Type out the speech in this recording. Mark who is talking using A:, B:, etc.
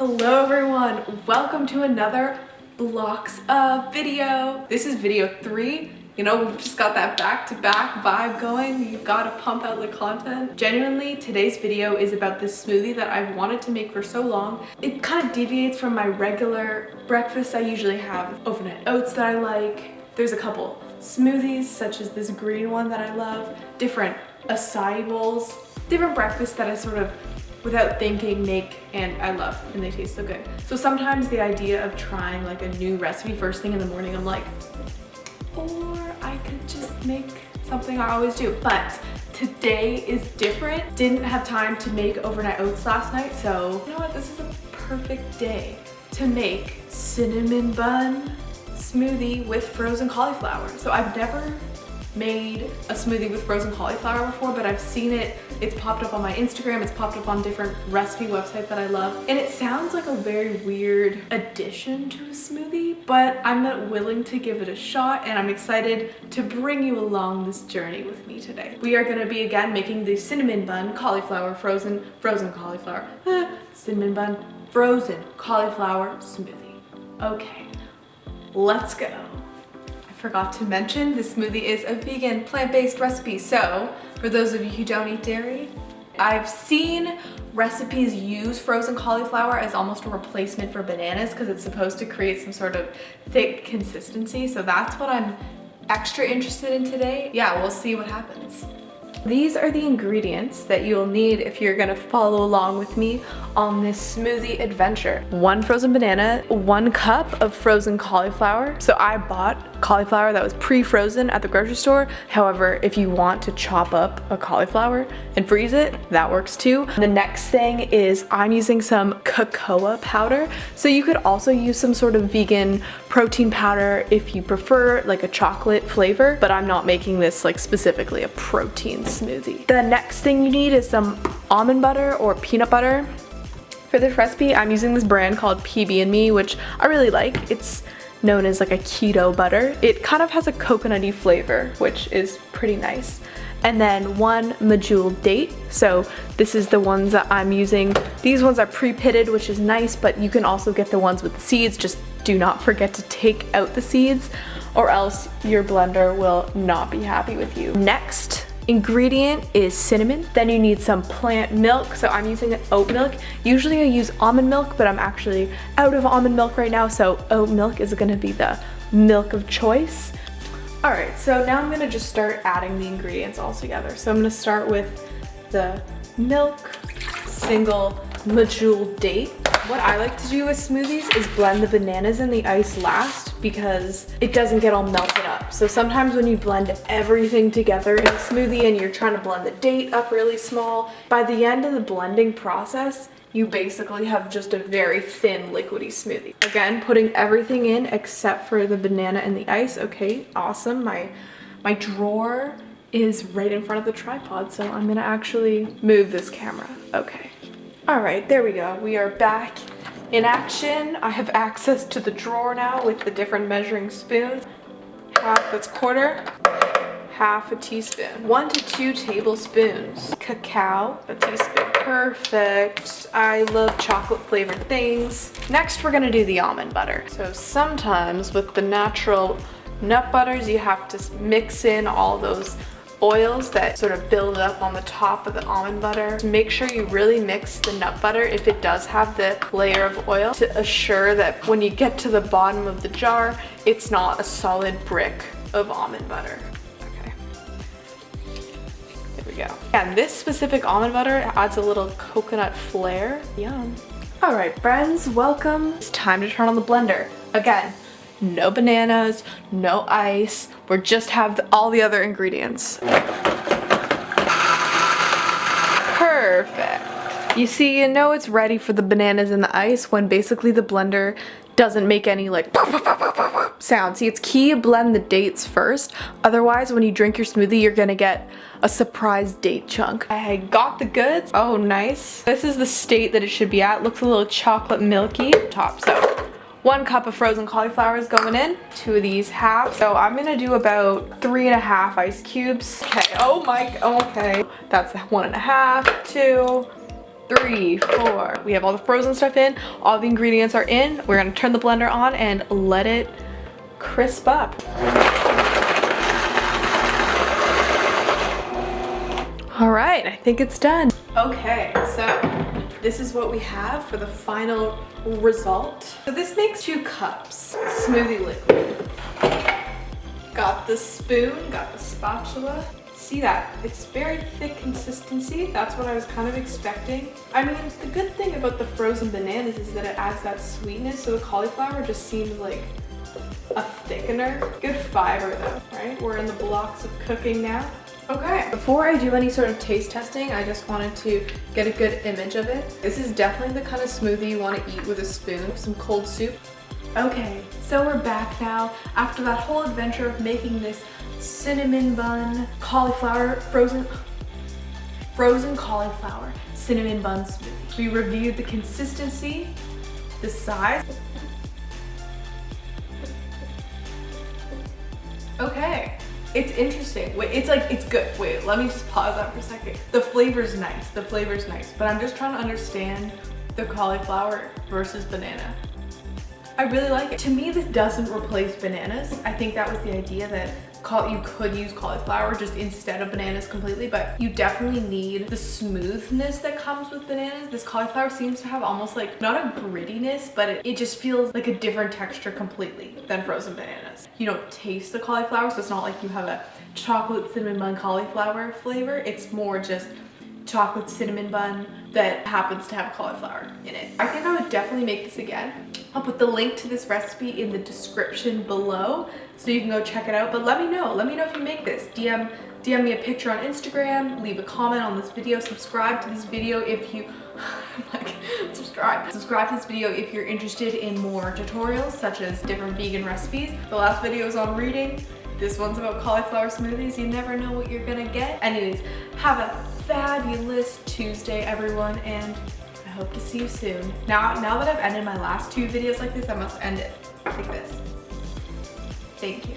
A: Hello everyone, welcome to another Blocks of video. This is video 3. You know, we've just got that back-to-back vibe going. You've got to pump out the content. Genuinely, today's video is about this smoothie that I've wanted to make for so long. It kind of deviates from my regular breakfast. I usually have overnight oats that I like. There's a couple smoothies, such as this green one that I love, different acai bowls, different breakfasts that I sort of without thinking make and I love, and they taste so good. So sometimes the idea of trying like a new recipe first thing in the morning, I'm like, or I could just make something I always do. But today is different. Didn't have time to make overnight oats last night, so you know what, this is a perfect day to make cinnamon bun smoothie with frozen cauliflower. So I've never made a smoothie with frozen cauliflower before, but I've seen it. It's popped up on my Instagram, it's popped up on different recipe websites that I love, and it sounds like a very weird addition to a smoothie, but I'm not willing to give it a shot, and I'm excited to bring you along this journey with me today. We are gonna be again making the cinnamon bun cauliflower frozen cauliflower cinnamon bun frozen cauliflower smoothie. Okay, let's go. Forgot to mention, this smoothie is a vegan, plant-based recipe. So for those of you who don't eat dairy, I've seen recipes use frozen cauliflower as almost a replacement for bananas because it's supposed to create some sort of thick consistency. So that's what I'm extra interested in today. Yeah, we'll see what happens. These are the ingredients that you'll need if you're gonna follow along with me on this smoothie adventure. 1 frozen banana, 1 cup of frozen cauliflower. So I bought cauliflower that was pre-frozen at the grocery store. However, if you want to chop up a cauliflower and freeze it, that works too. The next thing is I'm using some cocoa powder. So you could also use some sort of vegan protein powder if you prefer like a chocolate flavor, but I'm not making this like specifically a protein smoothie. The next thing you need is some almond butter or peanut butter. For this recipe, I'm using this brand called PB&Me, which I really like. It's known as like a keto butter. It kind of has a coconutty flavor, which is pretty nice. And then 1 medjool date. So this is the ones that I'm using. These ones are pre-pitted, which is nice, but you can also get the ones with the seeds. Just do not forget to take out the seeds or else your blender will not be happy with you. Next ingredient is cinnamon. Then you need some plant milk. So I'm using oat milk. Usually I use almond milk, but I'm actually out of almond milk right now. So oat milk is gonna be the milk of choice. All right, so now I'm gonna just start adding the ingredients all together. So I'm gonna start with the milk, single medjool date. What I like to do with smoothies is blend the bananas and the ice last because it doesn't get all melted up. So sometimes when you blend everything together in a smoothie and you're trying to blend the date up really small, by the end of the blending process, you basically have just a very thin liquidy smoothie. Again, putting everything in except for the banana and the ice. Okay, awesome. My drawer is right in front of the tripod, so I'm gonna actually move this camera. Okay. All right, there we go. We are back in action. I have access to the drawer now with the different measuring spoons. Half, that's quarter. Half a teaspoon. 1 to 2 tablespoons. Cacao, a teaspoon. Perfect. I love chocolate flavored things. Next, we're gonna do the almond butter. So sometimes with the natural nut butters, you have to mix in all those oils that sort of build up on the top of the almond butter. Make sure you really mix the nut butter if it does have the layer of oil to assure that when you get to the bottom of the jar, it's not a solid brick of almond butter. Okay, there we go. And this specific almond butter adds a little coconut flair. Yum. All right, friends, welcome. It's time to turn on the blender. Again, no bananas, no ice. We just have all the other ingredients. Perfect. You see, you know it's ready for the bananas and the ice when basically the blender doesn't make any like sound. See, it's key to blend the dates first. Otherwise, when you drink your smoothie, you're gonna get a surprise date chunk. I got the goods. Oh, nice. This is the state that it should be at. Looks a little chocolate milky top. So 1 cup of frozen cauliflower is going in, 2 of these halves. So I'm gonna do about 3.5 ice cubes. Okay, oh my, okay. That's 1.5, 2, 3, 4. We have all the frozen stuff in, all the ingredients are in. We're gonna turn the blender on and let it crisp up. All right, I think it's done. Okay, so this is what we have for the final result. So this makes 2 cups smoothie liquid. Got the spoon, got the spatula. See that? It's very thick consistency. That's what I was kind of expecting. I mean, the good thing about the frozen bananas is that it adds that sweetness, so the cauliflower just seems like a thickener. Good fiber though, right? We're in the blocks of cooking now. Okay, before I do any sort of taste testing, I just wanted to get a good image of it. This is definitely the kind of smoothie you want to eat with a spoon, some cold soup. Okay, so we're back now after that whole adventure of making this cinnamon bun cauliflower frozen cauliflower cinnamon bun smoothie. We reviewed the consistency, the size. Okay, it's interesting. Wait, it's good. Wait, let me just pause that for a second. The flavor's nice, but I'm just trying to understand the cauliflower versus banana. I really like it. To me, this doesn't replace bananas. I think that was the idea, that you could use cauliflower just instead of bananas completely, but you definitely need the smoothness that comes with bananas. This cauliflower seems to have almost like, not a grittiness, but it just feels like a different texture completely than frozen bananas. You don't taste the cauliflower, so it's not like you have a chocolate cinnamon bun cauliflower flavor. It's more just chocolate cinnamon bun that happens to have cauliflower in it. I think I would definitely make this again. I'll put the link to this recipe in the description below so you can go check it out. But let me know if you make this. DM me a picture on Instagram, leave a comment on this video, subscribe to this video if you subscribe to this video if you're interested in more tutorials such as different vegan recipes. The last video was on reading. This one's about cauliflower smoothies. You never know what you're gonna get. Anyways, have a fabulous Tuesday, everyone, and I hope to see you soon. Now that I've ended my last 2 videos like this, I must end it like this. Thank you.